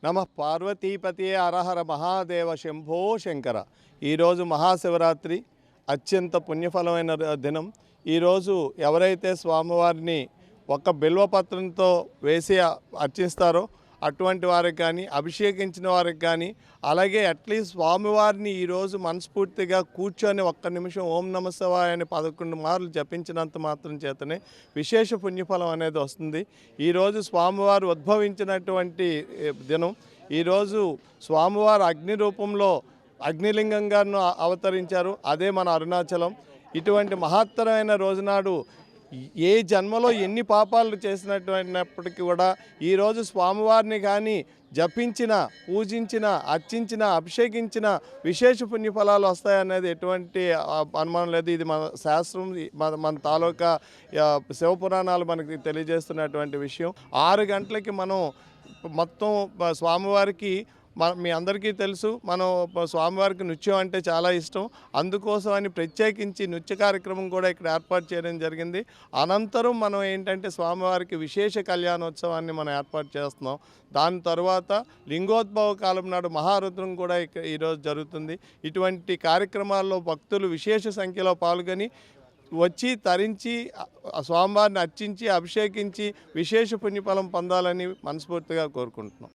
నమః పార్వతీపతియే హరహర మహాదేవ శంభో శంకర. ఈరోజు మహాశివరాత్రి అత్యంత పుణ్యఫలమైన దినం. ఈరోజు ఎవరైతే స్వామివారిని ఒక బిల్వపత్రంతో వేసి అర్చిస్తారో అటువంటి వారికి కానీ, అభిషేకించిన వారికి కానీ, అలాగే అట్లీస్ట్ స్వామివారిని ఈరోజు మనస్ఫూర్తిగా కూర్చొని ఒక్క నిమిషం ఓం నమ శివాయ అని 11 మార్లు జపించినంత మాత్రం చేతనే విశేష పుణ్యఫలం అనేది వస్తుంది. ఈరోజు స్వామివారు ఉద్భవించినటువంటి దినం. ఈరోజు స్వామివారు అగ్ని రూపంలో అగ్నిలింగంగాను అవతరించారు. అదే మన అరుణాచలం. ఇటువంటి మహత్తరమైన రోజునాడు ఏ జన్మలో ఎన్ని పాపాలు చేసినప్పటికీ కూడా ఈరోజు స్వామివారిని కానీ జపించిన, పూజించిన, అర్చించిన, అభిషేకించిన విశేష పుణ్యఫలాలు వస్తాయనేది ఎటువంటి అనుమానం లేదు. ఇది మన శాస్త్రం, మన తాలూకా శివపురాణాలు మనకి తెలియజేస్తున్నటువంటి విషయం. 6 గంటలకి మనం మొత్తం స్వామివారికి మీ అందరికీ తెలుసు, మనం స్వామివారికి నృత్యం అంటే చాలా ఇష్టం. అందుకోసం అని ప్రత్యేకించి నృత్య కార్యక్రమం కూడా ఇక్కడ ఏర్పాటు చేయడం జరిగింది. అనంతరం మనం ఏంటంటే స్వామివారికి విశేష కళ్యాణోత్సవాన్ని మనం ఏర్పాటు చేస్తున్నాం. దాని తర్వాత లింగోద్భవ కాలం నాడు మహారుద్రం కూడా ఈరోజు జరుగుతుంది. ఇటువంటి కార్యక్రమాల్లో భక్తులు విశేష సంఖ్యలో పాల్గొని వచ్చి తరించి స్వామివారిని అర్చించి, అభిషేకించి విశేష పుణ్యఫలం పొందాలని మనస్ఫూర్తిగా కోరుకుంటున్నాం.